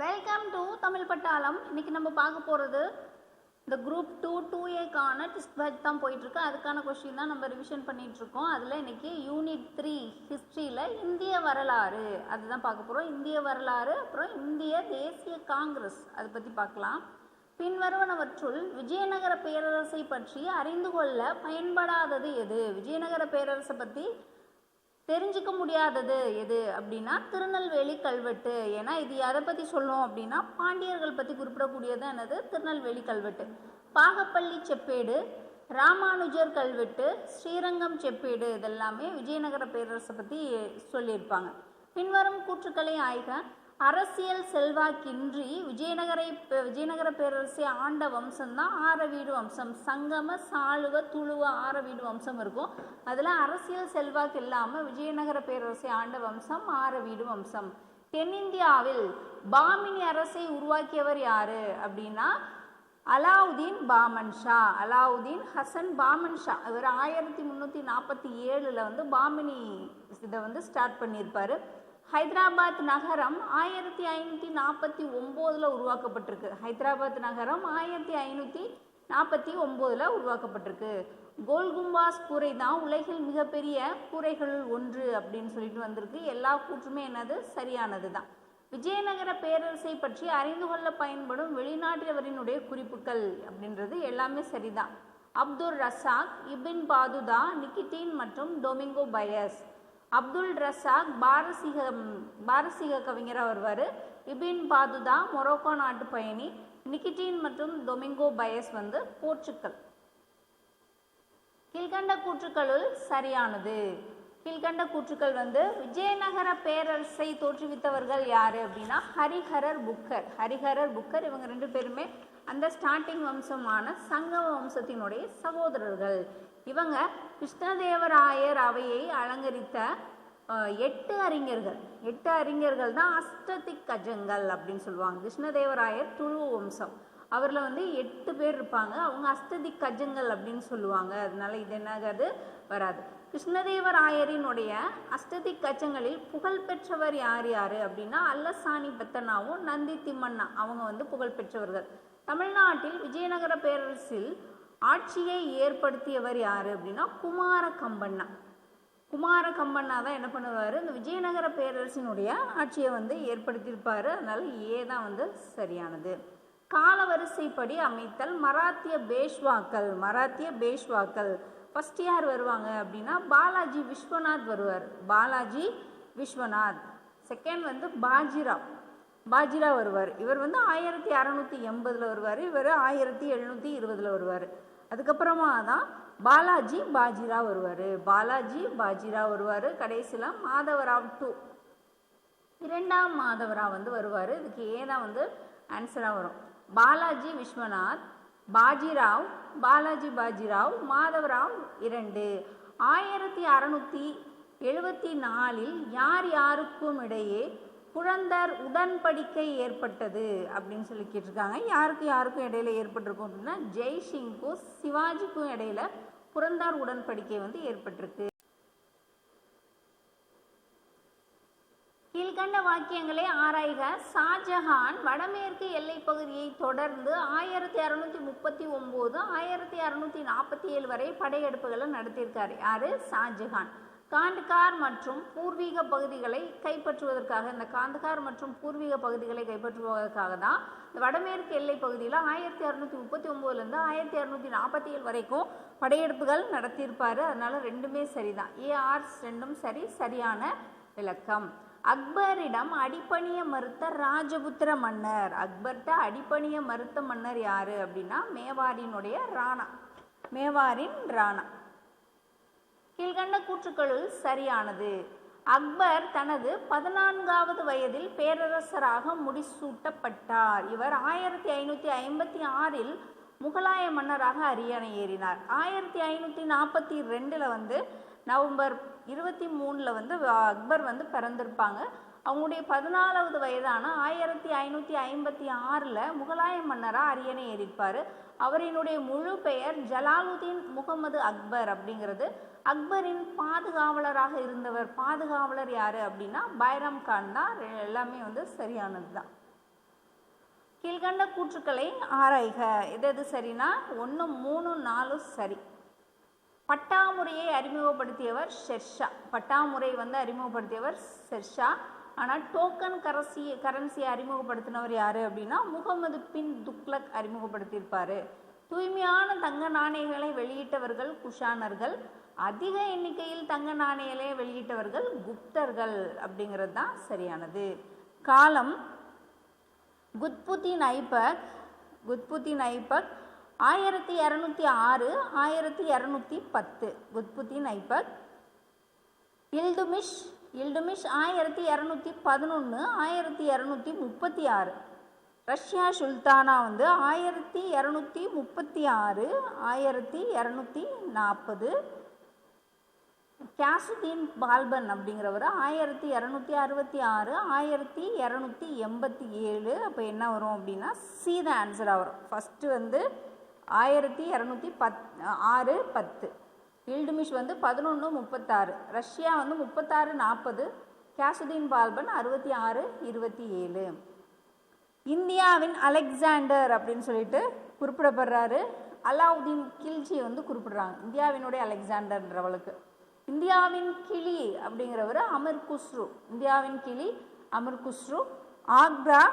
Welcome to Tamil பட்டாளம். இன்னைக்கு நம்ம பார்க்க போகிறது இந்த குரூப் 2A டெஸ்ட் பேட்ச் தான் போயிட்டுருக்கு. அதுக்கான கொஸ்டின் தான் நம்ம ரிவிஷன் பண்ணிகிட்ருக்கோம். அதில் இன்றைக்கி யூனிட் 3 ஹிஸ்ட்ரியில் இந்திய வரலாறு அதுதான் பார்க்க போகிறோம். இந்திய வரலாறு, அப்புறம் இந்திய தேசிய காங்கிரஸ் அதை பற்றி பார்க்கலாம். பின்வருவனவற்றுள் விஜயநகர பேரரசை பற்றி அறிந்து கொள்ள பயன்படாதது எது? விஜயநகர பேரரசை பற்றி தெரிஞ்சிக்க முடியாதது எது அப்படின்னா திருநெல்வேலி கல்வெட்டு. ஏன்னா இது எதை பற்றி சொல்லும் அப்படின்னா பாண்டியர்கள் பற்றி குறிப்பிடக்கூடியது என்னது? திருநெல்வேலி கல்வெட்டு. பாகப்பள்ளி செப்பேடு, ராமானுஜர் கல்வெட்டு, ஸ்ரீரங்கம் செப்பேடு இதெல்லாமே விஜயநகர பேரரசை பற்றி சொல்லியிருப்பாங்க. பின்வரும் கூற்றுக்களை ஆய்க. அரசியல் செல்வாக்கின்றி விஜயநகர பேரரசை ஆண்ட வம்சம்தான் ஆரவீடு வம்சம். சங்கம, சாளுவ, துளுவ, ஆரவீடு வம்சம் இருக்கும். அதில் அரசியல் செல்வாக்கு இல்லாமல் விஜயநகர பேரரசை ஆண்ட வம்சம் ஆரவீடு வம்சம். தென்னிந்தியாவில் பாமினி அரசை உருவாக்கியவர் யாரு அப்படின்னா அலாவுதீன் பாமன் ஷா, அலாவுதீன் ஹசன் பாமன் ஷா. இவர் 1347 பாமினி இதை ஸ்டார்ட் பண்ணியிருப்பார். ஹைதராபாத் நகரம் 1549 உருவாக்கப்பட்டிருக்கு. ஹைதராபாத் நகரம் 1549 உருவாக்கப்பட்டிருக்கு. கோல்கும்பாஸ் கூரை தான் உலகில் மிகப்பெரிய கூரைகளுள் ஒன்று அப்படின்னு சொல்லிட்டு வந்திருக்கு. எல்லா கூற்றுமே என்னது? சரியானது தான். விஜயநகர பேரரசை பற்றி அறிந்து கொள்ள பயன்படும் வெளிநாட்டவரினுடைய குறிப்புகள் அப்படின்றது எல்லாமே சரிதான். அப்துல் ரசாக், இபின் பாதுதா, நிக்கிட்டீன் மற்றும் டொமிங்கோ பயஸ். அப்துல் ரசாக் பாரசீக கவிஞராக வருவார். இபின் பாதுதா மொரோக்கோ நாட்டு பயணி. நிக்கிட்டீன் மற்றும் டொமிங்கோ பயஸ் போர்ச்சுக்கல். கீழ்கண்ட கூற்றுக்களுள் சரியானது. கீழ்கண்ட கூற்றுக்கள் விஜயநகர பேரரசை தோற்றுவித்தவர்கள் யாரு அப்படின்னா ஹரிஹரர் புக்கர். ஹரிஹரர் புக்கர் இவங்க ரெண்டு பேருமே அந்த ஸ்டார்டிங் வம்சமான சங்கம வம்சத்தினுடைய சகோதரர்கள். இவங்க கிருஷ்ணதேவராயர் அவையை அலங்கரித்த 8 அறிஞர்கள் தான் அஷ்டதிக் கஜங்கள் அப்படின்னு சொல்லுவாங்க. கிருஷ்ணதேவராயர் துளுவ வம்சம். அவரில் 8 பேர் இருப்பாங்க. அவங்க அஷ்டதிக் கஜங்கள் அப்படின்னு சொல்லுவாங்க. அதனால இது என்னது வராது. கிருஷ்ணதேவராயரினுடைய அஷ்டதிக் கஜங்களில் புகழ்பெற்றவர் யார் அப்படின்னா அல்லசாணி பெத்தனாவும் நந்தி திம்மண்ணா அவங்க புகழ்பெற்றவர்கள். தமிழ்நாட்டில் விஜயநகர பேரரசில் ஆட்சியை ஏற்படுத்தியவர் யார் அப்படின்னா குமார கம்பண்ணா. குமார கம்பண்ணா தான் என்ன பண்ணுவார்? இந்த விஜயநகர பேரரசினுடைய ஆட்சியை ஏற்படுத்தியிருப்பார். அதனால ஏ தான் சரியானது. காலவரிசைப்படி அமைத்தல் மராத்திய பேஷ்வாக்கள். ஃபர்ஸ்ட் யார் வருவாங்க அப்படின்னா பாலாஜி விஸ்வநாத் வருவார். பாலாஜி விஸ்வநாத். செகண்ட் பாஜிராவ் வருவார். இவர் 1680 வருவார். இவர் 1720 வருவார். அதுக்கப்புறமா தான் பாலாஜி பாஜிராவ் வருவார். கடைசியில் மாதவராவ் 2 இரண்டாம் மாதவராவ் வருவார். இதுக்கு ஏதான் ஆன்சராக வரும். பாலாஜி விஸ்வநாத், பாஜிராவ், மாதவராவ் 2. 1674 யாருக்கும் இடையே புரந்தர் உடன்படிக்கை ஏற்பட்டது அப்படின்னு சொல்லி கேட்டிருக்காங்க. யாருக்கும் இடையில ஏற்பட்டிருக்கும் அப்படின்னா ஜெய்சிங்க்கும் சிவாஜிக்கும் இடையில புரந்தர் உடன்படிக்கை ஏற்பட்டிருக்கு. கீழ்கண்ட வாக்கியங்களை ஆராய்க. ஷாஜஹான் வடமேற்கு எல்லை பகுதியை தொடர்ந்து 1639 1647 வரை படையெடுப்புகளை நடத்தியிருக்காரு. யாரு? ஷாஜஹான். காந்தகார் மற்றும் பூர்வீக பகுதிகளை கைப்பற்றுவதற்காக தான் இந்த வடமேற்கு எல்லை பகுதியில் 1639 1647 வரைக்கும் படையெடுப்புகள் நடத்தியிருப்பார். அதனால ரெண்டுமே சரிதான். ரெண்டும் சரியான விளக்கம். அக்பரிடம் அடிப்பணிய மறுத்த ராஜபுத்திர மன்னர். அக்பர்கிட்ட அடிப்பணிய மறுத்த மன்னர் யாரு அப்படின்னா மேவாரின் ராணா. கீழ்கண்ட கூற்றுக்களுள் சரியானது. அக்பர் தனது 14வது வயதில் பேரரசராக முடிசூட்டப்பட்டார். இவர் 1556 முகலாய மன்னராக அரியணை ஏறினார். 1542 நவம்பர் 23 அக்பர் பிறந்திருப்பாங்க. அவங்களுடைய 14வது வயதான 1556 முகலாய மன்னராக அரியணை ஏறிப்பார். அவரினுடைய முழு பெயர் ஜலாலுதீன் முகமது அக்பர் அப்படிங்கிறது. அக்பரின் பாதுகாவலராக இருந்தவர் யாரு அப்படின்னா பைரம் கான் தான். எல்லாமே சரியானது தான். கீழ்கண்ட கூற்றுக்களை ஆராய்க. எது சரினா 1, 3, 4 சரி. பட்டாமுறையை அறிமுகப்படுத்தியவர் ஷெர்ஷா. பட்டாமுறை அறிமுகப்படுத்தியவர் ஷெர்ஷா. ஆனால் டோக்கன் கரன்சியை அறிமுகப்படுத்தினவர் யார் அப்படின்னா முகமது பின் துக்ளக் அறிமுகப்படுத்தியிருப்பார். தூய்மையான தங்க நாணயங்களை வெளியிட்டவர்கள் குஷானர்கள். அதிக எண்ணிக்கையில் தங்க நாணயங்களை வெளியிட்டவர்கள் குப்தர்கள் அப்படிங்கிறது தான் சரியானது. காலம் குத்புதீன் ஐபக் 1206 1210. குத்புதீன் ஐபக். இல்துமிஷ் 1211 1236. ரஷ்யா சுல்தானா 1236 1240. கியாசுதீன் பால்பன் அப்படிங்கிறவர் 1266 1287. அப்போ என்ன வரும் அப்படின்னா சி தான் ஆன்சராக வரும். ஃபஸ்ட்டு 1206 10. இல்டுமிஷ் 1136. ரஷ்யா 36 40. கியாசுதீன் பால்பன் 66 27. இந்தியாவின் அலெக்சாண்டர் அப்படின்னு சொல்லிட்டு குறிப்பிடப்படுறாரு. அலாவுதீன் கில்ஜி குறிப்பிடுறாங்க இந்தியாவினுடைய அலெக்சாண்டர்ன்றவளுக்கு. இந்தியாவின் கிளி அப்படிங்கிறவர் அமீர் குஸ்ரு. இந்தியாவின் கிளி அமீர் குஸ்ரு. ஆக்ரா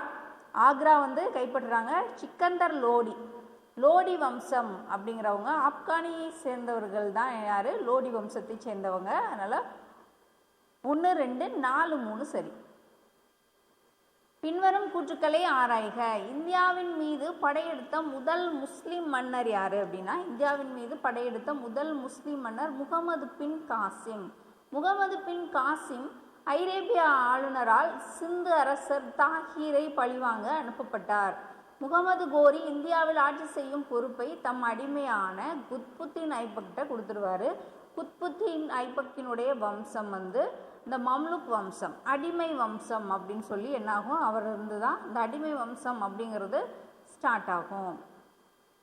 கைப்பற்றுறாங்க சிக்கந்தர் லோடி வம்சம் அப்படிங்கிறவங்க ஆப்கானியை சேர்ந்தவர்கள் தான். யார்? லோடி வம்சத்தை சேர்ந்தவங்க. அதனால் 1, 2, 4, 3 சரி. பின்வரும் கூற்றுக்களை ஆராய்க. இந்தியாவின் மீது படையெடுத்த முதல் முஸ்லிம் மன்னர் யார் அப்படின்னா இந்தியாவின் மீது படையெடுத்த முதல் முஸ்லிம் மன்னர் முகமது பின் காசிம். முகமது பின் காசிம் ஐரோப்பிய ஆளுநரால் சிந்து அரசர் தாஹீரை பழிவாங்க அனுப்பப்பட்டார். முகமது கோரி இந்தியாவில் ஆட்சி செய்யும் பொறுப்பை தம் அடிமையான குத்புதீன் ஐபக்கிட்ட கொடுத்துருவாரு. குத்புதீன் ஐபக்கினுடைய வம்சம் இந்த மம்லுக் வம்சம், அடிமை வம்சம் அப்படின்னு சொல்லி என்னாகும், அவர் இருந்து தான் இந்த அடிமை வம்சம் அப்படிங்கிறது ஸ்டார்ட் ஆகும்.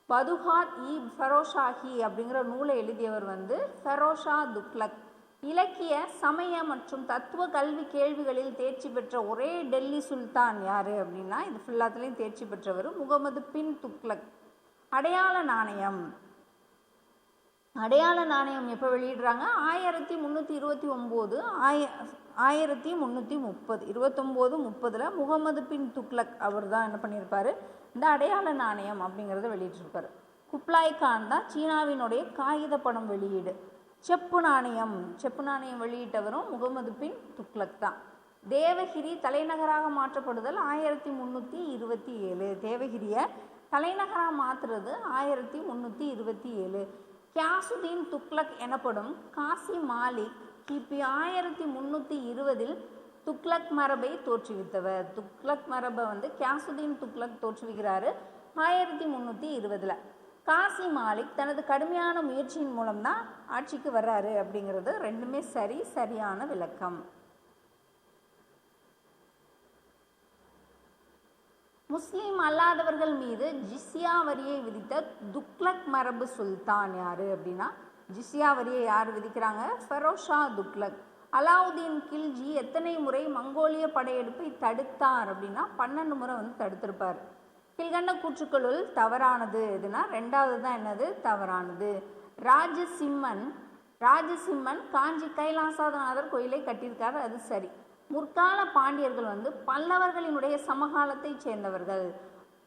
பதுஹாத் இ ஃபெரோஷாஹி அப்படிங்கிற நூலை எழுதியவர் ஃபெரோஷா துக்ளக். இலக்கிய சமய மற்றும் தத்துவ கல்வி கேள்விகளில் தேர்ச்சி பெற்ற ஒரே டெல்லி சுல்தான் யார் அப்படின்னா இது ஃபுல்லாத்துலேயும் தேர்ச்சி பெற்றவர் முகமது பின் துக்ளக். அடையாள நாணயம் எப்போ வெளியிடுறாங்க? 1329 1330 2930 முகமது பின் துக்ளக் அவர் தான் என்ன பண்ணியிருப்பார் இந்த அடையாள நாணயம் அப்படிங்கிறத வெளியிட்டிருப்பார். குப்லாய் கான் தான் சீனாவினுடைய காகித பணம் வெளியீடு. செப்பு நாணயம் வெளியிட்டவரும் முகமது பின் துக்ளக் தான். தேவகிரி தலைநகராக மாற்றப்படுதல் 1327. தேவகிரியை தலைநகராக மாற்றுறது 1327. கியாசுதீன் துக்ளக் எனப்படும் காசி மாலிக் கிபி 1320 துக்ளக் மரபை தோற்றுவித்தவர். துக்ளக் மரபை கியாசுதீன் துக்ளக் தோற்றுவிக்கிறாரு 1320. காசி மாலிக் தனது கடுமையான முயற்சியின் மூலம்தான் ஆட்சிக்கு வர்றாரு அப்படிங்கிறது ரெண்டுமே சரியான விளக்கம். முஸ்லீம் அல்லாதவர்கள் மீது ஜிஸ்யா வரியை விதித்த துக்ளக் மரபு சுல்தான் யாரு அப்படின்னா ஜிஸ்யா வரியை யார் விதிக்கிறாங்க? ஃபெரோஷா துக்ளக். அலாவுதீன் கில்ஜி எத்தனை முறை மங்கோலிய படையெடுப்பை தடுத்தார் அப்படின்னா 12 முறை தடுத்திருப்பார். கீழ்கண்ட கூற்றுக்களுள் தவறானது எதுனா ரெண்டாவது தான் என்னது தவறானது. ராஜசிம்மன் காஞ்சி கைலாசநாதர் கோயிலை கட்டியிருக்காரு, அது சரி. முற்கால பாண்டியர்கள் பல்லவர்களினுடைய சமகாலத்தை சேர்ந்தவர்கள்.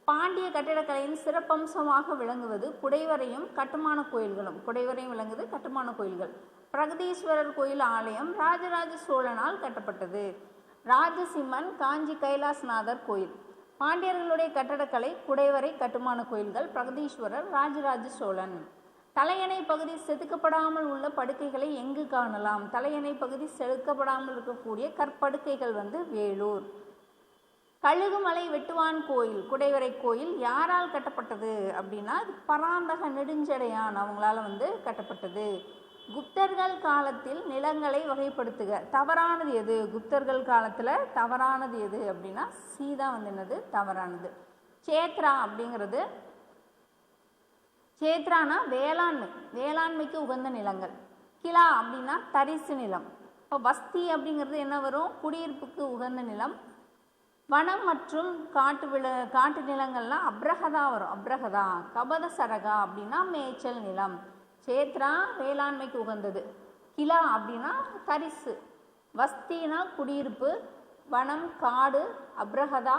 பாண்டிய கட்டிடக்கலையின் சிறப்பம்சமாக விளங்குவது குடைவரையும் கட்டுமான கோயில்களும். குடைவரையும் விளங்குது கட்டுமான கோயில்கள். பிரகதீஸ்வரர் கோயில் ஆலயம் ராஜராஜ சோழனால் கட்டப்பட்டது. ராஜசிம்மன் காஞ்சி கைலாசநாதர் கோயில். பாண்டியர்களுடைய கட்டடக்கலை குடைவரை கட்டுமான கோயில்கள். பிரகதீஸ்வரர் ராஜராஜ சோழன். தலையணை பகுதி செதுக்கப்படாமல் உள்ள படுக்கைகளை எங்கு காணலாம்? தலையணை பகுதி செதுக்கப்படாமல் இருக்கக்கூடிய கற்படுக்கைகள் வேலூர். கழுகுமலை வெட்டுவான் கோயில் குடைவரை கோயில் யாரால் கட்டப்பட்டது அப்படின்னா பராந்தக நெடுஞ்சடையான் அவங்களால கட்டப்பட்டது. குப்தர்கள் காலத்தில் நிலங்களை வகைப்படுத்துக. தவறானது எது? குப்தர்கள் காலத்தில் தவறானது எது அப்படின்னா சீதா என்னது தவறானது. சேத்ரா அப்படிங்கிறது சேத்ரானா வேளாண்மைக்கு உகந்த நிலங்கள். கிலா அப்படின்னா தரிசு நிலம். இப்போ பஸ்தி அப்படிங்கிறது என்ன வரும்? குடியிருப்புக்கு உகந்த நிலம். வனம் மற்றும் காட்டு நிலங்கள்லாம் அப்ரஹதா வரும். அப்ரஹதா. கபத சரகா அப்படின்னா மேய்ச்சல் நிலம். சேத்ரா வேளாண்மைக்கு உகந்தது. கிலா அப்படின்னா தரிசு. வஸ்தினா குடியிருப்பு. வனம் காடு. அப்ரஹதா.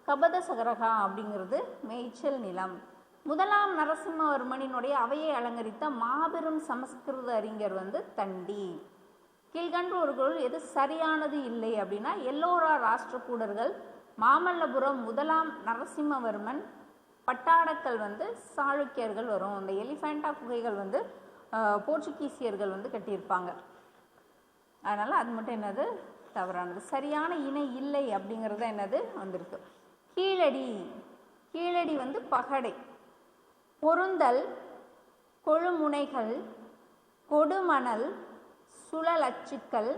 கபத சரகா அப்படிங்கிறது மேய்ச்சல் நிலம். முதலாம் நரசிம்மவர்மனினுடைய அவையை அலங்கரித்த மாபெரும் சமஸ்கிருத அறிஞர் தண்டி. கீழ்கண்டவர்களுள் எது சரியானது இல்லை அப்படின்னா எல்லோரா ராஷ்டிரகூடர்கள், மாமல்லபுரம் முதலாம் நரசிம்மவர்மன், பட்டாடக்கல் சாளுக்கியர்கள் வரும். இந்த எலிஃபேண்டா குகைகள் போர்ச்சுகீசியர்கள் கட்டியிருப்பாங்க. அதனால் அது மட்டும் என்னது தவறானது. சரியான இணை இல்லை அப்படிங்கிறது என்னது வந்திருக்கு. கீழடி. கீழடி பகடை. பொருந்தல், கொழுமுனைகள், கொடுமணல், சுழலச்சுக்கள்,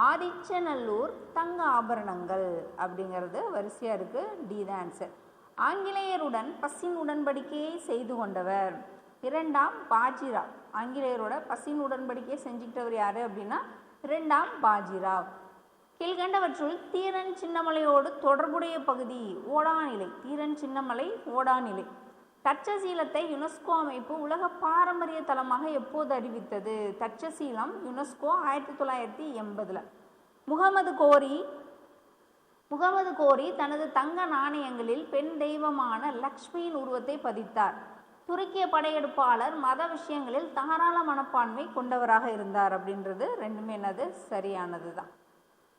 ஆதிச்சநல்லூர், தங்க ஆபரணங்கள் அப்படிங்கிறது வரிசையாக இருக்குது. டி தான் ஆன்சர். ஆங்கிலேயருடன் பசின் உடன்படிக்கையை செய்து கொண்டவர். 2ஆம் பாஜிராவ். ஆங்கிலேயரோட பசின் உடன்படிக்கையை செஞ்சுக்கிட்டவர் யார் அப்படின்னா 2ஆம் பாஜிராவ். கீழ்கண்டவற்றுள் தீரன் சின்னமலையோடு தொடர்புடைய பகுதி ஓடாநிலை. தீரன் சின்னமலை ஓடாநிலை. தட்சசீலத்தை யுனெஸ்கோ அமைப்பு உலக பாரம்பரிய தலமாக எப்போது அறிவித்தது? தட்சசீலம் யுனெஸ்கோ 1980. முகமது கோரி தனது தங்க நாணயங்களில் பெண் தெய்வமான லக்ஷ்மியின் உருவத்தை பதித்தார். துருக்கிய படையெடுப்பாளர் மத விஷயங்களில் தாராள மனப்பான்மை கொண்டவராக இருந்தார் அப்படின்றது ரெண்டுமே என்னது சரியானது தான்.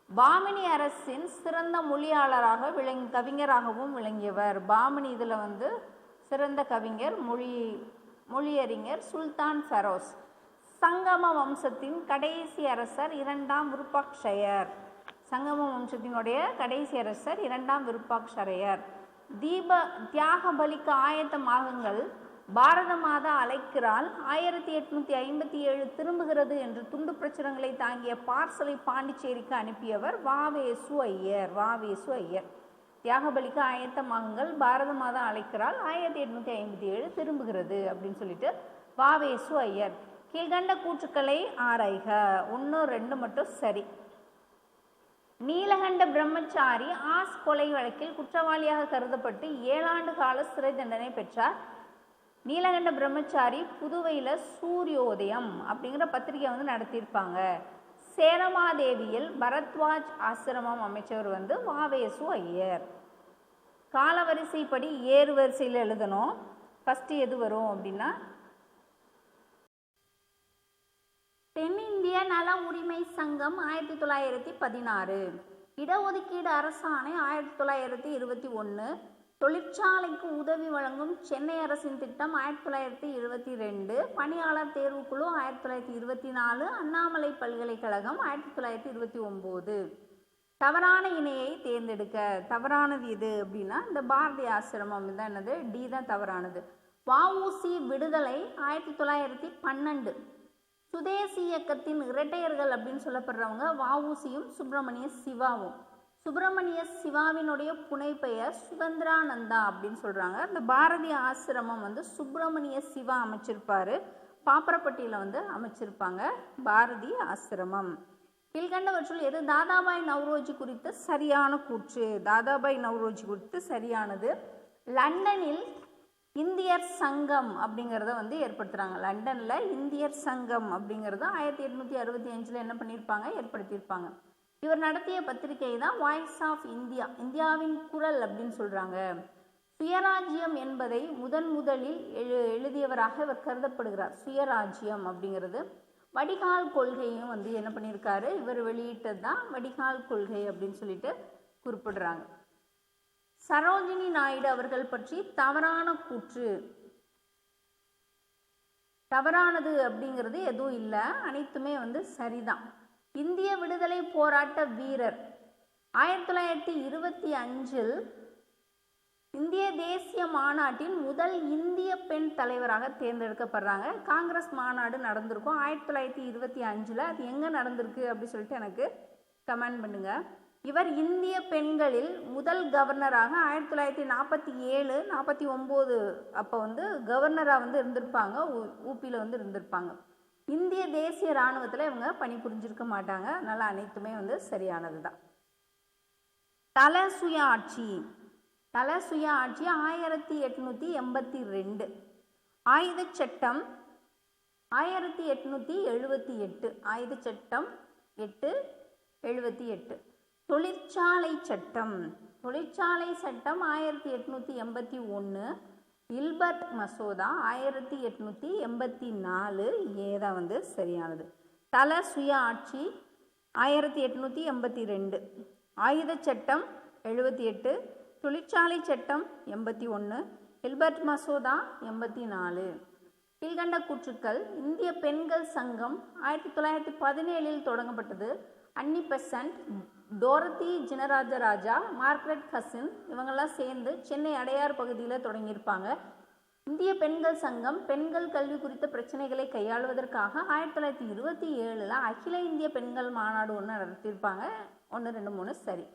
பாமினி அரசின் சிறந்த மொழியாளராக கவிஞராகவும் விளங்கியவர். பாமினி இதில் சிறந்த கவிஞர், மொழியறிஞர் சுல்தான் ஃபெரோஸ். சங்கம வம்சத்தின் கடைசி அரசர் 2ஆம் விருப்பாக்ஷயர். சங்கம வம்சத்தினுடைய கடைசி அரசர் 2ஆம் விருப்பாக்ஷயர். தியாக பலிக்கு ஆயத்தமாகுங்கள், பாரத மாதா அழைக்கிறாள், 1857 திரும்புகிறது என்று துண்டு பிரச்சுரங்களை தாங்கிய பார்சலை பாண்டிச்சேரிக்கு அனுப்பியவர் வாவேசு ஐயர். வாவேசு ஐயர். தியாகபலிக்கு ஆயத்தமாகுங்கள், பாரத மாதா அழைக்கிறாள், 1857 திரும்புகிறது அப்படின்னு சொல்லிட்டு வாவேசு ஐயர். கீழ்கண்ட கூற்றுக்களை ஆராய்க. 1, 2 மட்டும் சரி. நீலகண்ட பிரம்மச்சாரி ஆஸ் கொலை வழக்கில் குற்றவாளியாக கருதப்பட்டு 7 ஆண்டு கால சிறை தண்டனை பெற்றார். நீலகண்ட பிரம்மச்சாரி புதுவையில் சூரியோதயம் அப்படிங்கிற பத்திரிகை நடத்தியிருப்பாங்க. சேரமாதேவியில் பரத்வாஜ் ஆசிரமம் அமைச்சவர் வாவேசு ஐயர். காலவரிசைப்படி ஏறு வரிசையில் எழுதணும். ஃபஸ்ட்டு எது வரும் அப்படின்னா தென்னிந்திய நல உரிமை சங்கம் 1916, இடஒதுக்கீடு அரசாணை 1921, தொழிற்சாலைக்கு உதவி வழங்கும் சென்னை அரசின் திட்டம் 1922, பணியாளர் தேர்வுக்குழு 1924, அண்ணாமலை பல்கலைக்கழகம் 1929. தவறான இணையை தேர்ந்தெடுக்க. தவறானது எது அப்படின்னா இந்த பாரதி ஆசிரமம் தான் என்னது டி தான் தவறானது. வஉசி விடுதலை 1912. சுதேசி இயக்கத்தின் இரட்டையர்கள் அப்படின்னு சொல்லப்படுறவங்க வஉசியும் சுப்பிரமணிய சிவாவும். சுப்பிரமணிய சிவாவினுடைய புனைப்பெயர் சுதந்திரானந்தா அப்படின்னு சொல்கிறாங்க. இந்த பாரதி ஆசிரமம் சுப்பிரமணிய சிவா அமைச்சிருப்பார். பாப்பரப்பட்டியில் அமைச்சிருப்பாங்க பாரதி ஆசிரமம். கீழ்கண்டவற்றுள் எது தாதாபாய் நவ்ரோஜி குறித்த சரியான கூற்று? தாதாபாய் நவ்ரோஜி குறித்து சரியானது. லண்டனில் இந்தியர் சங்கம் அப்படிங்கிறத ஏற்படுத்துகிறாங்க. லண்டனில் இந்தியர் சங்கம் அப்படிங்கிறத 1865 என்ன பண்ணியிருப்பாங்க, ஏற்படுத்தியிருப்பாங்க. இவர் நடத்திய பத்திரிகை தான் வாய்ஸ் ஆஃப் இந்தியா, இந்தியாவின் குரல் அப்படின்னு சொல்கிறாங்க. சுயராஜ்யம் என்பதை முதலில் எழுதியவராக இவர் கருதப்படுகிறார். சுயராஜ்யம் அப்படிங்கிறது. வடிகால் கொள்கையும் என்ன பண்ணியிருக்காரு, இவர் வெளியிட்டது தான் வடிகால் கொள்கை அப்படின்னு சொல்லிட்டு குறிப்பிடுறாங்க. சரோஜினி நாயுடு அவர்கள் பற்றி தவறான கூற்று. தவறானது அப்படிங்கிறது எதுவும் இல்லை, அனைத்துமே சரிதான். இந்திய விடுதலை போராட்ட வீரர். 1925 இந்திய தேசிய மாநாட்டின் முதல் இந்திய பெண் தலைவராக தேர்ந்தெடுக்கப்படுறாங்க. காங்கிரஸ் மாநாடு நடந்திருக்கும் 1925. அது எங்கே நடந்திருக்கு அப்படி சொல்லிட்டு எனக்கு கமெண்ட் பண்ணுங்க. இவர் இந்திய பெண்களில் முதல் கவர்னராக 1947, 49 அப்போ கவர்னராக இருந்திருப்பாங்க. ஊபியில் இருந்திருப்பாங்க. இந்திய தேசிய இராணுவத்தில் இவங்க பணிபுரிஞ்சிருக்க மாட்டாங்க. அதனால் அனைத்துமே சரியானது தான். தல சுயாட்சி 1882. ஆயுதச் சட்டம் 1878. ஆயுதச் சட்டம் 878. தொழிற்சாலை சட்டம் 1881. இல்பர்ட் மசோதா 1884. ஏதான் வந்து சரியானது. தல சுய ஆட்சி 1882. ஆயுதச் சட்டம் 78. தொழிற்சாலை சட்டம் 81. இல்பர்ட் மசோதா 84. கீழ்கண்ட கூற்றுக்கள். இந்திய பெண்கள் சங்கம் 1917 தொடங்கப்பட்டது. அன்னி பெசன்ட், டோரத்தி ஜினராஜராஜா, மார்கரெட் ஹசின் இவங்கெல்லாம் சேர்ந்து சென்னை அடையார் பகுதியில் தொடங்கியிருப்பாங்க. இந்திய பெண்கள் சங்கம் பெண்கள் கல்வி குறித்த பிரச்சனைகளை கையாளுவதற்காக 1927 அகில இந்திய பெண்கள் மாநாடு ஒன்று நடத்தியிருப்பாங்க. 1, 2, 3 சரி.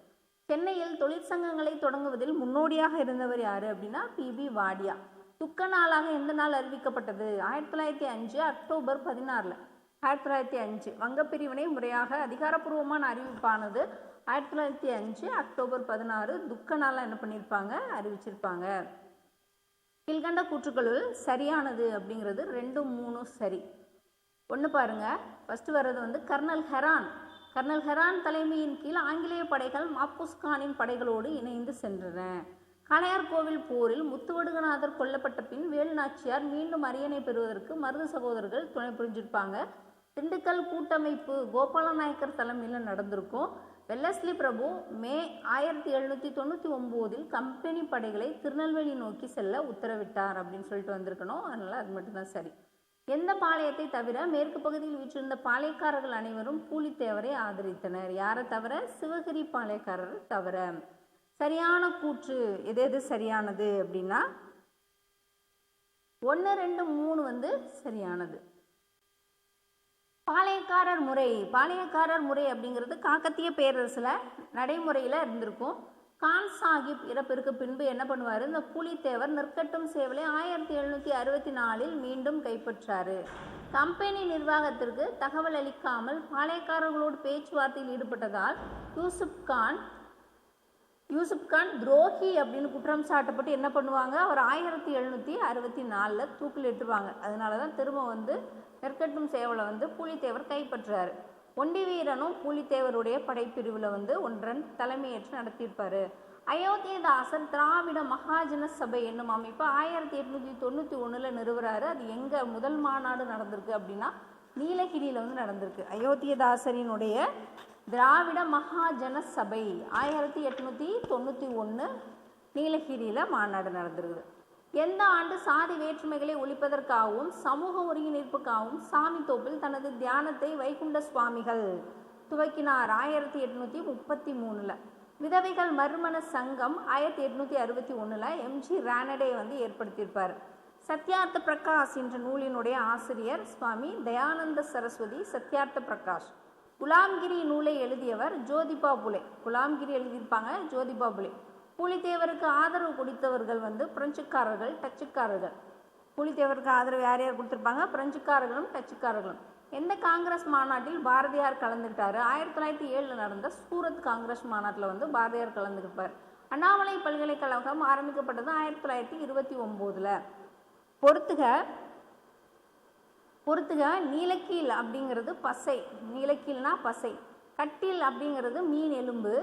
சென்னையில் தொழிற்சங்கங்களை தொடங்குவதில் முன்னோடியாக இருந்தவர் யார் அப்படின்னா பிபி வாடியா. துக்க நாளாக எந்த நாள் அறிவிக்கப்பட்டது? 1905 அக்டோபர் 16. 1905 வங்கப்பிரிவினை முறையாக அதிகாரப்பூர்வமான அறிவிப்பானது 1905 அக்டோபர் 16 துக்க நாளாக என்ன பண்ணியிருப்பாங்க, அறிவிச்சிருப்பாங்க. கீழ்கண்ட கூற்றுக்களுள் சரியானது அப்படிங்கிறது 2, 3 சரி. ஒன்று பாருங்க. ஃபர்ஸ்ட் வர்றது வந்து கர்னல் ஹெரான் தலைமையின் கீழ் ஆங்கிலேய படைகள் மாப்பூஸ் கானின் படைகளோடு இணைந்து சென்றன. காளையார்கோவில் போரில் முத்துவடுகநாதர் கொல்லப்பட்ட பின் வேலுநாச்சியார் மீண்டும் அரியணை பெறுவதற்கு மருது சகோதரர்கள் துணை புரிஞ்சிருப்பாங்க. திண்டுக்கல் கூட்டமைப்பு கோபால நாயக்கர் தலைமையில் நடந்திருக்கும். வெல்லஸ்லி பிரபு மே 1799 கம்பெனி படைகளை திருநெல்வேலி நோக்கி செல்ல உத்தரவிட்டார் அப்படின்னு சொல்லிட்டு வந்திருக்கணும். அதனால அது மட்டும்தான் சரி. எந்த பாளையத்தை தவிர மேற்கு பகுதியில் வீற்றிருந்த பாளையக்காரர்கள் அனைவரும் பூலித்தேவரை ஆதரித்தனர். யாரை தவிர? சிவகிரி பாளையக்காரர் தவிர. சரியான கூற்று எது சரியானது அப்படின்னா 1, 2, 3 வந்து சரியானது. பாளையக்காரர் முறை அப்படிங்கிறது காக்கத்திய பேரரசில் நடைமுறையில் இருந்திருக்கும். கான் சாஹிப் இறப்பிற்கு பின்பு என்ன பண்ணுவார், இந்த பூலித்தேவர் நிற்கட்டும் சேவலை 1764 மீண்டும் கைப்பற்றாரு. கம்பெனி நிர்வாகத்திற்கு தகவல் அளிக்காமல் பாளையக்காரர்களோடு பேச்சுவார்த்தையில் ஈடுபட்டதால் யூசுப் கான் துரோகி அப்படின்னு குற்றம் சாட்டப்பட்டு என்ன பண்ணுவாங்க, அவர் 1764 தூக்கில் ஏற்றுவாங்க. அதனால தான் திரும்ப வந்து நெற்கட்டும் சேவலை வந்து பூலித்தேவர் கைப்பற்றாரு. ஒண்டி வீரனும் பூலித்தேவருடைய படைப்பிரிவில் வந்து ஒன்றன் தலைமையேற்று நடத்தியிருப்பார். அயோத்தியதாசர் திராவிட மகாஜன சபை என்னும் அமைப்பை 1891 நிறுவுறாரு. அது எங்கே முதல் மாநாடு நடந்திருக்கு அப்படின்னா நீலகிரியில் வந்து நடந்திருக்கு. அயோத்தியதாசரினுடைய திராவிட மகாஜன சபை 1891 நீலகிரியில் மாநாடு நடந்திருக்கு. எந்த ஆண்டு சாதி வேற்றுமைகளை ஒழிப்பதற்காகவும் சமூக ஒருங்கிணைப்புக்காகவும் சாமி தோப்பில் தனது தியானத்தை வைகுண்ட சுவாமிகள் துவக்கினார்? 1833. விதவைகள் மறுமண சங்கம் 1861 எம்ஜி ரானடே வந்து ஏற்படுத்தியிருப்பார். சத்யார்த்த பிரகாஷ் என்ற நூலினுடைய ஆசிரியர் சுவாமி தயானந்த சரஸ்வதி சத்யார்த்த பிரகாஷ். குலாம்கிரி நூலை எழுதியவர் ஜோதிபா புலே. குலாம்கிரி எழுதியிருப்பாங்க ஜோதிபா புலே. பூலித்தேவருக்கு ஆதரவு கொடுத்தவர்கள் வந்து பிரெஞ்சுக்காரர்கள், டச்சுக்காரர்கள். பூலித்தேவருக்கு ஆதரவு யார் யார் கொடுத்துருப்பாங்க? பிரெஞ்சுக்காரர்களும் டச்சுக்காரர்களும். எந்த காங்கிரஸ் மாநாட்டில் பாரதியார் கலந்துக்கிட்டாரு? 1907 நடந்த சூரத் காங்கிரஸ் மாநாட்டில் வந்து பாரதியார் கலந்துக்கிட்டார். அண்ணாமலை பல்கலைக்கழகம் ஆரம்பிக்கப்பட்டது 1929. பொறுத்துக நீலக்கீல் அப்படிங்கிறது பசை. நீலக்கீல்னா பசை. கட்டில் அப்படிங்கிறது மீன் எலும்பு.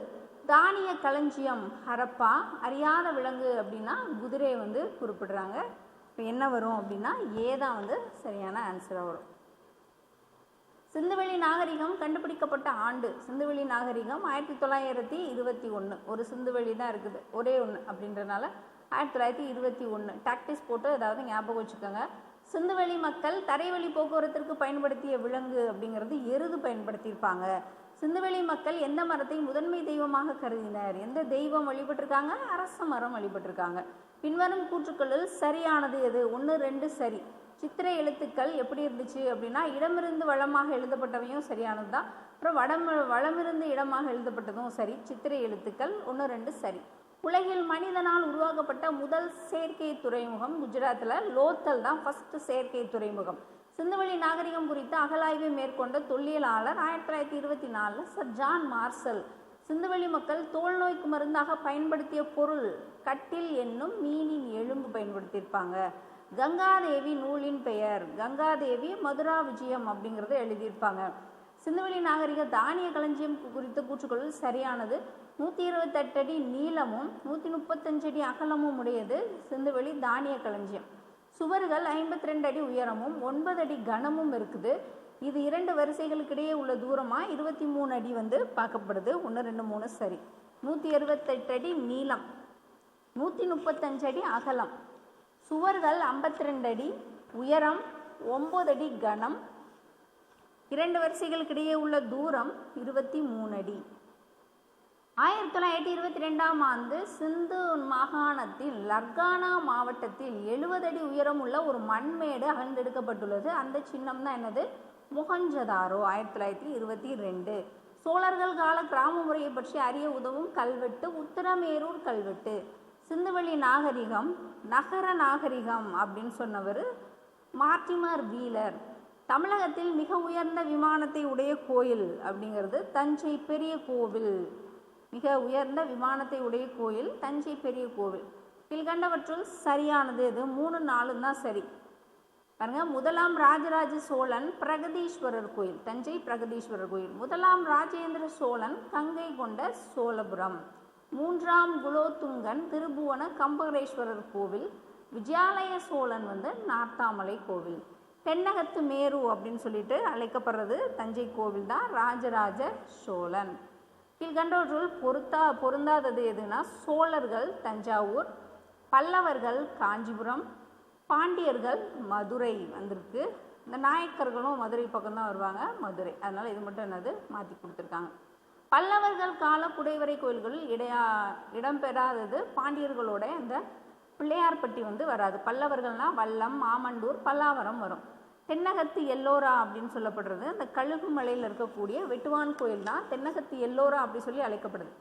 தானிய களஞ்சியம் ஹரப்பா. அறியாத விலங்கு அப்படின்னா குதிரை வந்து குறிப்பிடுறாங்க. இப்போ என்ன வரும் அப்படின்னா ஏதான் வந்து சரியான ஆன்சராக வரும். சிந்துவெளி நாகரிகம் கண்டுபிடிக்கப்பட்ட ஆண்டு? சிந்துவெளி நாகரிகம் 1921. ஒரு சிந்துவெளி தான் இருக்குது, ஒரே ஒன்று அப்படின்றனால 1921. டாக்டிஸ் போட்டு ஏதாவது ஞாபகம் வச்சுக்கோங்க. சிந்துவெளி மக்கள் தரைவழி போக்குவரத்திற்கு பயன்படுத்திய விலங்கு அப்படிங்கிறது எருது பயன்படுத்தியிருப்பாங்க. சிந்துவெளி மக்கள் எந்த மரத்தை முதன்மை தெய்வமாக கருதினர்? எந்த தெய்வம் வழிபட்டிருக்காங்க? அரச மரம் வழிபட்டிருக்காங்க. பின்வரும் கூற்றுக்களில் சரியானது எது? 1, 2 சரி. சித்திரை எழுத்துக்கள் எப்படி இருந்துச்சு அப்படின்னா இடமிருந்து வளமாக எழுதப்பட்டவையும் சரியானது தான். அப்புறம் வளமிருந்து இடமாக எழுதப்பட்டதும் சரி. சித்திரை எழுத்துக்கள் 1, 2 சரி. உலகில் மனிதனால் உருவாக்கப்பட்ட முதல் செயற்கை துறைமுகம் குஜராத்தில் லோத்தல் தான் ஃபர்ஸ்ட் செயற்கை துறைமுகம். சிந்துவெளி நாகரிகம் குறித்த அகலாய்வை மேற்கொண்ட தொல்லியலாளர் 1924 சர் ஜான் மார்சல். சிந்துவெளி மக்கள் தோல் நோய்க்கு மருந்தாக பயன்படுத்திய பொருள் கட்டில் என்னும் மீனின் எலும்பு பயன்படுத்தியிருப்பாங்க. கங்காதேவி நூலின் பெயர், கங்காதேவி மதுரா விஜயம் அப்படிங்கிறத எழுதியிருப்பாங்க. சிந்துவெளி நாகரிக தானிய களஞ்சியம் குறித்த கூற்றுக்கள் சரியானது. 128 அடி நீளமும் 135 அடி அகலமும் உடையது சிந்துவெளி தானிய களஞ்சியம். சுவர்கள் 52 அடி உயரமும் 9 அடி கனமும் இருக்குது. இது 2 வரிசைகளுக்கு இடையே உள்ள தூரமா 23 அடி பார்க்கப்படுது. 1 2 3 சரி. 128 அடி நீளம், 135 அடி அகலம், சுவர்கள் 52 அடி உயரம், 9 அடி கனம், 2 வரிசைகளுக்கு இடையே உள்ள தூரம் 23 அடி. 1922ஆம் ஆண்டு சிந்து மாகாணத்தில் லர்கானா மாவட்டத்தில் 70 அடி உயரம் உள்ள ஒரு மண்மேடு அகழ்ந்தெடுக்கப்பட்டுள்ளது. அந்த சின்னம் தான் என்னது? மொஹஞ்சதாரோ. 1922. சோழர்கள் கால கிராம முறையை பற்றி அறிய உதவும் கல்வெட்டு உத்தரமேரூர் கல்வெட்டு. சிந்துவெளி நாகரிகம் நகர நாகரிகம் அப்படின்னு சொன்னவர் மார்டிமர் வீலர். தமிழகத்தில் மிக உயர்ந்த விமானத்தை உடைய கோயில் அப்படிங்கிறது தஞ்சை பெரிய கோவில். மிக உயர்ந்த விமானத்தை உடைய கோயில் தஞ்சை பெரிய கோவில். கீழ்கண்டவற்றுள் சரியானது இது? 3 4 தான் சரி. பாருங்க, முதலாம் ராஜராஜ சோழன் பிரகதீஸ்வரர் கோயில், தஞ்சை பிரகதீஸ்வரர் கோயில். முதலாம் ராஜேந்திர சோழன் கங்கை கொண்ட சோழபுரம். 3ஆம் குலோத்துங்கன் திருபுவன கம்பகரேஸ்வரர் கோவில். விஜயாலய சோழன் நார்த்தாமலை கோவில். தென்னகத்து மேரு அப்படின்னு சொல்லிட்டு அழைக்கப்படுறது தஞ்சை கோவில் தான் ராஜராஜ சோழன். கீழ்கண்டவற்றுள் பொருந்தாதது எதுனா சோழர்கள் தஞ்சாவூர், பல்லவர்கள் காஞ்சிபுரம், பாண்டியர்கள் மதுரை வந்திருக்கு. இந்த நாயக்கர்களும் மதுரை பக்கம்தான் வருவாங்க, மதுரை. அதனால் இது மட்டும் என்னது மாற்றி கொடுத்துருக்காங்க. பல்லவர்கள் கால குடைவரை கோயில்களில் இடம்பெறாதது பாண்டியர்களோட இந்த பிள்ளையார்பட்டி வராது. பல்லவர்கள்னால் வல்லம், மாமண்டூர், பல்லாவரம் வரும். தென்னகத்து எல்லோரா அப்படின்னு சொல்லப்படுறது அந்த கழுகு மலையில் இருக்கக்கூடிய வெட்டுவான் கோயில் தான் தென்னகத்து எல்லோரா அப்படி சொல்லி அழைக்கப்படுது.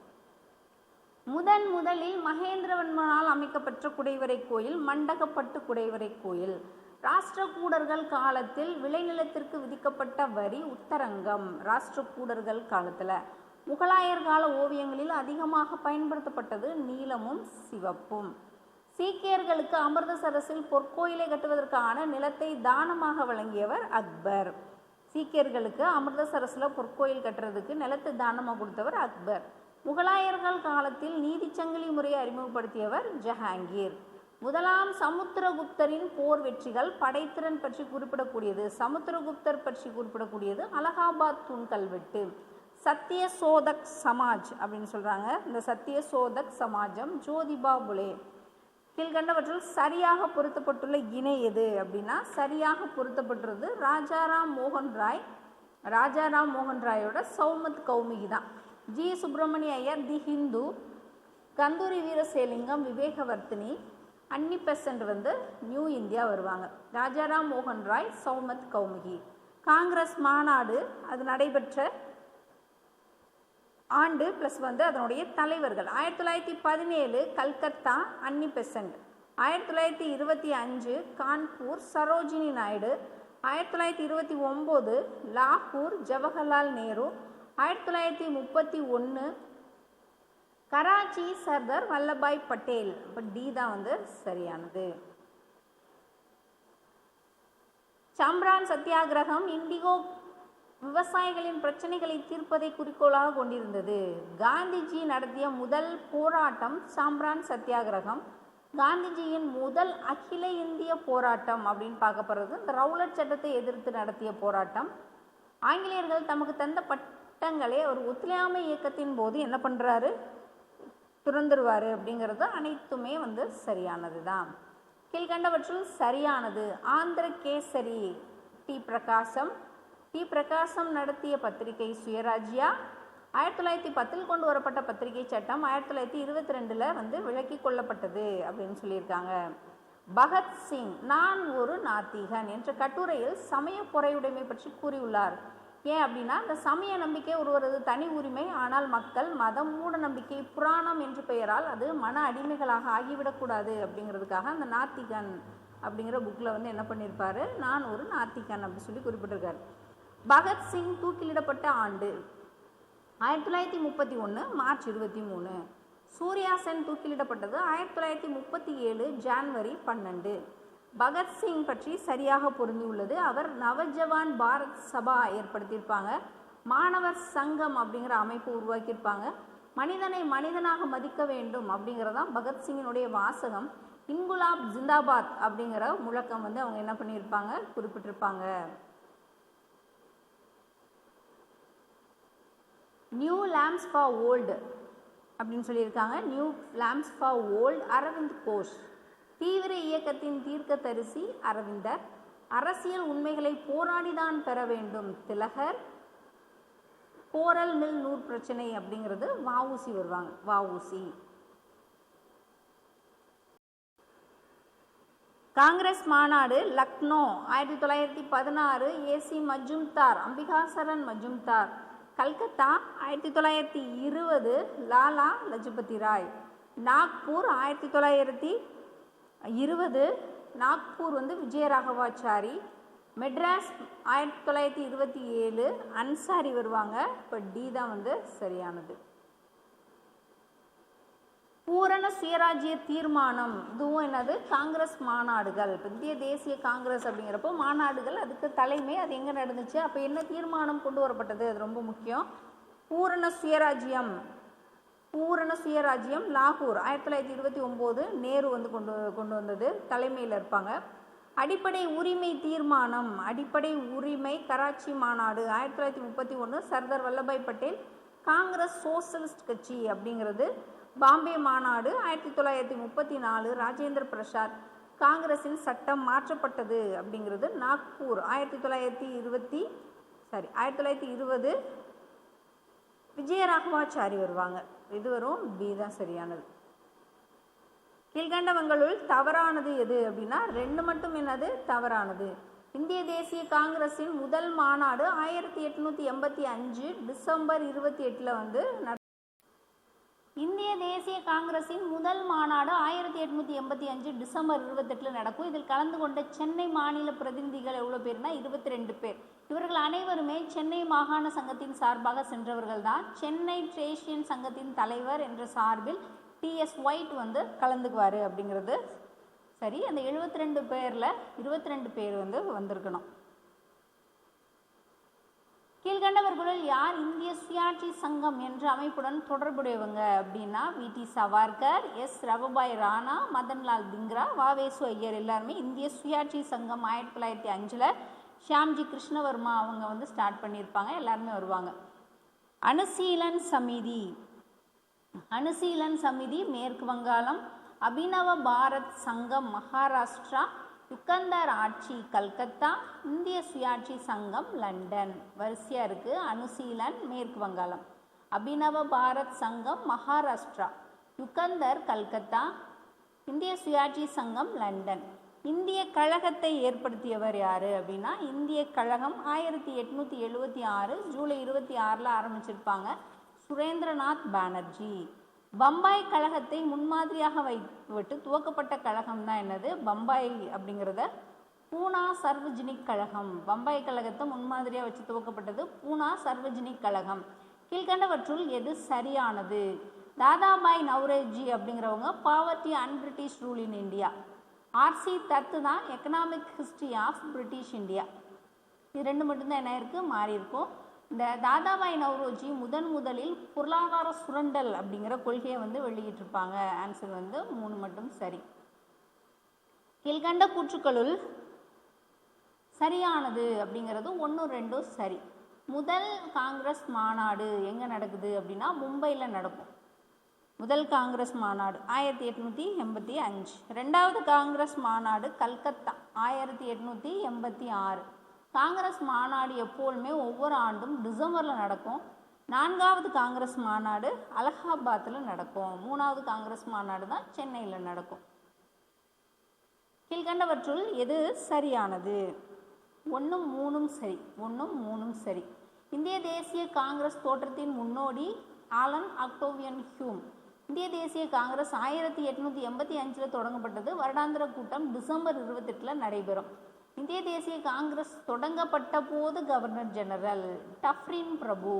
முதலில் மகேந்திரவர்மனால் அமைக்கப்பட்ட குடைவரை கோயில் மண்டகப்பட்டு குடைவரை கோயில். ராஷ்டிரகூடர்கள் காலத்தில் விளைநிலத்திற்கு விதிக்கப்பட்ட வரி உத்தரங்கம். ராஷ்டிரகூடர்கள் காலத்தில் முகலாயர் கால ஓவியங்களில் அதிகமாக பயன்படுத்தப்பட்டது நீலமும் சிவப்பும். சீக்கியர்களுக்கு அமிர்தசரஸில் பொற்கோயிலை கட்டுவதற்கான நிலத்தை தானமாக வழங்கியவர் அக்பர். சீக்கியர்களுக்கு அமிர்தசரஸில் பொற்கோயில் கட்டுறதுக்கு நிலத்தை தானமாக கொடுத்தவர் அக்பர். முகலாயர்கள் காலத்தில் நீதிச்சங்கிலி முறையை அறிமுகப்படுத்தியவர் ஜஹாங்கீர். முதலாம் சமுத்திரகுப்தரின் போர் வெற்றிகள் படைத்திறன் பற்றி குறிப்பிடக்கூடியது. சமுத்திரகுப்தர் பற்றி குறிப்பிடக்கூடியது அலகாபாத் தூண் கல்வெட்டு. சத்தியசோதக் சமாஜ் அப்படின்னு சொல்கிறாங்க. இந்த சத்தியசோதக் சமாஜம் ஜோதிபா புலே. கீழ்கண்டவற்றில் சரியாக பொருத்தப்பட்டுள்ள இணை எது அப்படின்னா சரியாக பொருத்தப்பட்டுள்ளது ராஜாராம் மோகன் ராய். ராஜாராம் மோகன் ராயோட சௌமத் கௌமுகி தான். ஜி சுப்பிரமணிய ஐயர் தி ஹிந்து, கந்தூரி வீரசேலிங்கம் விவேகவர்த்தினி, அன்னி பெசன்ட் நியூ இந்தியா வருவாங்க. ராஜாராம் மோகன் ராய் சௌமத் கௌமுகி. காங்கிரஸ் மாநாடு அது நடைபெற்ற ஆண்டு ப்ளஸ் அதனுடைய தலைவர்கள் 1917 கல்கத்தா அன்னி பெசன்ட், 1925 கான்பூர் சரோஜினி நாயுடு, 1929 லாகூர் ஜவஹர்லால் நேரு, 1931 கராச்சி சர்தார் வல்லபாய் பட்டேல். இப்போ டி தான் சரியானது. சம்ரான் சத்தியாகிரகம் இண்டிகோ விவசாயிகளின் பிரச்சனைகளை தீர்ப்பதை குறிக்கோளாக கொண்டிருந்தது. காந்திஜி நடத்திய முதல் போராட்டம் சாம்ரான் சத்தியாகிரகம். காந்திஜியின் முதல் அகில இந்திய போராட்டம் அப்படின்னு பார்க்கப்படுறது இந்த ரவுலட் சட்டத்தை எதிர்த்து நடத்திய போராட்டம். ஆங்கிலேயர்கள் தமக்கு தந்த பட்டங்களை ஒரு ஒத்துழையாமை இயக்கத்தின் போது என்ன பண்ணுறாரு, துறந்துருவார் அப்படிங்கிறது அனைத்துமே சரியானது தான். கீழ்கண்டவற்றுள் சரியானது ஆந்திர கேசரி டி பிரகாசம். டி பிரகாசம் நடத்திய பத்திரிகை சுயராஜ்யா. 1910 கொண்டு வரப்பட்ட பத்திரிகை சட்டம் 1922 விலக்கி கொள்ளப்பட்டது அப்படின்னு சொல்லியிருக்காங்க. பகத்சிங் நான் ஒரு நாத்திகன் என்ற கட்டுரையில் சமய பொறையுடைமை பற்றி கூறியுள்ளார். ஏன் அப்படின்னா இந்த சமய நம்பிக்கை ஒருவரது தனி உரிமை, ஆனால் மக்கள் மதம் மூட நம்பிக்கை புராணம் என்ற பெயரால் அது மன அடிமைகளாக ஆகிவிடக்கூடாது அப்படிங்கிறதுக்காக அந்த நாத்திகன் அப்படிங்கிற புக்கில் என்ன பண்ணியிருப்பாரு, நான் ஒரு நாத்திகன் அப்படி சொல்லி குறிப்பிட்டிருக்காரு. பகத்சிங் தூக்கிலிடப்பட்ட ஆண்டு 1931 மார்ச் 23. சூர்யா சென் தூக்கிலிடப்பட்டது 1937 ஜான்வரி 12. பகத்சிங் பற்றி சரியாக பொருந்தியுள்ளது. அவர் நவஜவான் பாரத் சபா ஏற்படுத்தியிருப்பாங்க. மாணவர் சங்கம் அப்படிங்கிற அமைப்பு உருவாக்கியிருப்பாங்க. மனிதனை மனிதனாக மதிக்க வேண்டும் அப்படிங்கிறதான் பகத்சிங்கினுடைய வாசகம். இன்குலாப் ஜிந்தாபாத் அப்படிங்கிற முழக்கம் அவங்க என்ன பண்ணியிருப்பாங்க, குறிப்பிட்டிருப்பாங்க. நியூ லேம்ப்ஸ் ஃபார் ஓல்டு அப்படின்னு சொல்லியிருக்காங்க. New lamps for old Aurobindo Ghosh. தீவிர இயக்கத்தின் தீர்க்கதரிசி அரவிந்தர். அரசியல் உண்மைகளை போராடிதான் பெற வேண்டும் திலகர். கோரல் மில் நூறு பிரச்சனை அப்படிங்கிறது வஉசி வருவாங்க. வஉசி. காங்கிரஸ் மாநாடு லக்னோ 1916 ஏசி மஜும்தார், அம்பிகாசரன் மஜும்தார். கல்கத்தா 1920 லாலா லஜபதி ராய். நாக்பூர் 1920 நாக்பூர் விஜயராகவாச்சாரி. மெட்ராஸ் 1927 அன்சாரி வருவாங்க. இப்போ டி தான் சரியானது. பூரண சுயராஜ்ய தீர்மானம் இதுவும் என்னது, காங்கிரஸ் மாநாடுகள். இப்போ இந்திய தேசிய காங்கிரஸ் அப்படிங்கிறப்போ மாநாடுகள் அதுக்கு தலைமை. அது எங்கே நடந்துச்சு, அப்போ என்ன தீர்மானம் கொண்டு வரப்பட்டது, அது ரொம்ப முக்கியம். பூரண சுயராஜ்யம் லாகூர் 1929 நேரு கொண்டு வந்தது, தலைமையில் இருப்பாங்க. அடிப்படை உரிமை தீர்மானம், அடிப்படை உரிமை கராச்சி மாநாடு 1931 சர்தார் வல்லபாய் பட்டேல். காங்கிரஸ் சோசலிஸ்ட் கட்சி அப்படிங்கிறது பாம்பே மாநாடு 1934 ராஜேந்திர பிரசாத். காங்கிரஸின் சட்டம் மாற்றப்பட்டது அப்படிங்கிறது நாக்பூர் 1920 விஜயராகவாச்சாரி வருவாங்க. இது வரும் பி தான் சரியானது. கீழ்கண்டவங்களுள் தவறானது எது அப்படின்னா 2 மட்டும் என்னது தவறானது. இந்திய தேசிய காங்கிரஸின் முதல் மாநாடு 1885 டிசம்பர் 28 இந்திய தேசிய காங்கிரஸின் முதல் மாநாடு 1885 டிசம்பர் 28 நடக்கும். இதில் கலந்து கொண்ட சென்னை மாநில பிரதிநிதிகள் எவ்வளோ பேர்னா 22 பேர். இவர்கள் அனைவருமே சென்னை மாகாண சங்கத்தின் சார்பாக சென்றவர்கள் தான். சென்னை ட்ரேஷியன் சங்கத்தின் தலைவர் என்ற சார்பில் டிஎஸ் ஒயிட் கலந்துக்குவார் அப்படிங்கிறது சரி. அந்த 72 பேரில் 22 பேர் வந்திருக்கணும். கீழ்கண்டவர்களுள் யார் இந்திய சுயாட்சி சங்கம் என்ற அமைப்புடன் தொடர்புடையவங்க அப்படின்னா வி.டி. சவார்கர், எஸ். ரவபாய் ராணா, மதன்லால் திங்ரா, வாவேசு ஐயர் எல்லாருமே இந்திய சுயாட்சி சங்கம் 1905 ஷியாம்ஜி கிருஷ்ணவர்மா அவங்க ஸ்டார்ட் பண்ணியிருப்பாங்க. எல்லாருமே வருவாங்க. அனுசீலன் சமிதி மேற்கு வங்காளம். அபினவ பாரத் சங்கம் மகாராஷ்டிரா. யுகந்தர் ஆட்சி கல்கத்தா. இந்திய சுயாட்சி சங்கம் லண்டன். வரிசையாக இருக்குது. அனுசீலன் மேற்கு வங்காளம், அபினவ பாரத் சங்கம் மகாராஷ்டிரா, யுகந்தர் கல்கத்தா, இந்திய சுயாட்சி சங்கம் லண்டன். இந்திய கழகத்தை ஏற்படுத்தியவர் யார் அப்படின்னா இந்திய கழகம் 1876 ஜூலை 26 ஆரம்பிச்சிருப்பாங்க. சுரேந்திரநாத் பானர்ஜி. பம்பாய் கழகத்தை முன்மாதிரியாக வைத்துவிட்டு துவக்கப்பட்ட கழகம் தான் என்னது பம்பாய் அப்படிங்கிறத பூனா சர்வஜனிக் கழகம். பம்பாய் கழகத்தை முன்மாதிரியாக வச்சு துவக்கப்பட்டது பூனா சர்வஜனிக் கழகம். கீழ்கண்டவற்றுள் எது சரியானது? தாதாபாய் நவ்ரோஜி அப்படிங்கிறவங்க poverty and British rule in India. RC Dutt தான் economic history of British India. இது 2 மட்டும்தான் என்ன இருக்குது மாறி இருக்கும். இந்த தாதாபாய் நவ்ரோஜி முதலில் பொருளாதார சுரண்டல் அப்படிங்கிற கொள்கையை வெளியிட்டிருப்பாங்க. ஆன்சர் 3 மட்டும் சரி. கீழ்கண்ட கூற்றுக்களுள் சரியானது அப்படிங்கிறது 1, 2 சரி. முதல் காங்கிரஸ் மாநாடு எங்கே நடக்குது அப்படின்னா மும்பையில் நடக்கும். முதல் காங்கிரஸ் மாநாடு 1885. 2வது காங்கிரஸ் மாநாடு கல்கத்தா 1886. காங்கிரஸ் மாநாடு எப்போதுமே ஒவ்வொரு ஆண்டும் டிசம்பரில் நடக்கும். 4வது காங்கிரஸ் மாநாடு அலகாபாத்தில் நடக்கும். 3வது காங்கிரஸ் மாநாடு தான் சென்னையில் நடக்கும். கீழ்கண்டவற்றுள் எது சரியானது? 1, 3 சரி. 1, 3 சரி. இந்திய தேசிய காங்கிரஸ் தோற்றத்தின் முன்னோடி ஆலன் ஆக்டோவியன் ஹியூம். இந்திய தேசிய காங்கிரஸ் 1885 தொடங்கப்பட்டது. வருடாந்திர கூட்டம் டிசம்பர் 28 நடைபெறும். இந்திய தேசிய காங்கிரஸ் தொடங்கப்பட்ட போது கவர்னர் ஜெனரல் டஃப்ரின் பிரபு.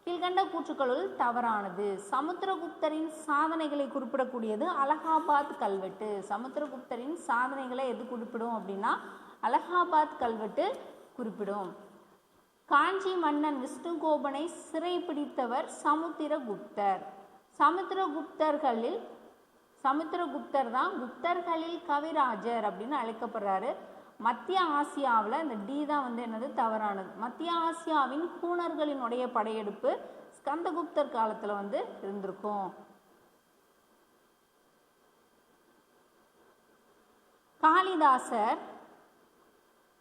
கீழ்கண்ட கூற்றுக்களுள் தவறானது. சமுத்திரகுப்தரின் சாதனைகளை குறிப்பிடக்கூடியது அலகாபாத் கல்வெட்டு. சமுத்திரகுப்தரின் சாதனைகளை எது குறிப்பிடும் அப்படின்னா அலகாபாத் கல்வெட்டு குறிப்பிடும். காஞ்சி மன்னன் விஷ்ணுகோபனை சிறைப்பிடித்தவர் சமுத்திரகுப்தர். சமுத்திரகுப்தர் தான் குப்தர்களில் கவிராஜர் அப்படின்னு அழைக்கப்படுறாரு. மத்திய ஆசியாவில் இந்த டி தான் என்னது தவறானது. மத்திய ஆசியாவின் ஹூணர்களினுடைய படையெடுப்பு ஸ்கந்தகுப்தர் காலத்தில் இருந்திருக்கும்.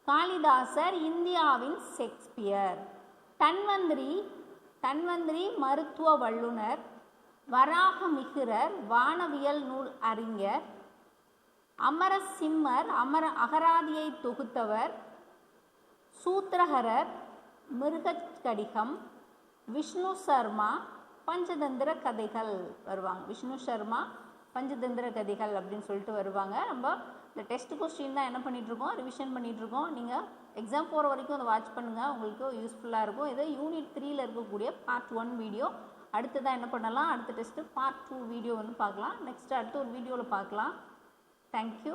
காளிதாசர் இந்தியாவின் ஷேக்ஸ்பியர். தன்வந்திரி மருத்துவ வல்லுனர். வராகமிகிரர் வானவியல் நூல் அறிஞர். அமரசிம்மர் அகராதியை தொகுத்தவர். சூத்திரகரர் மிருகக்கடிகம். விஷ்ணு சர்மா பஞ்சதந்திர கதைகள் வருவாங்க. விஷ்ணு சர்மா பஞ்சதந்திர கதைகள் அப்படின்னு சொல்லிட்டு வருவாங்க. நம்ம இந்த டெஸ்ட் கொஸ்டின் தான் என்ன பண்ணிகிட்ருக்கோம், ரிவிஷன் பண்ணிகிட்ருக்கோம். நீங்கள் எக்ஸாம் போகிற வரைக்கும் அதை வாட்ச் பண்ணுங்கள், உங்களுக்கு யூஸ்ஃபுல்லாக இருக்கும். இது யூனிட் 3ல் இருக்கக்கூடிய பார்ட் 1 வீடியோ. அடுத்ததான் என்ன பண்ணலாம், அடுத்த டெஸ்ட்டு பார்ட் 2 வீடியோ பார்க்கலாம். நெக்ஸ்ட் அடுத்த ஒரு வீடியோவில் பார்க்கலாம். Thank you.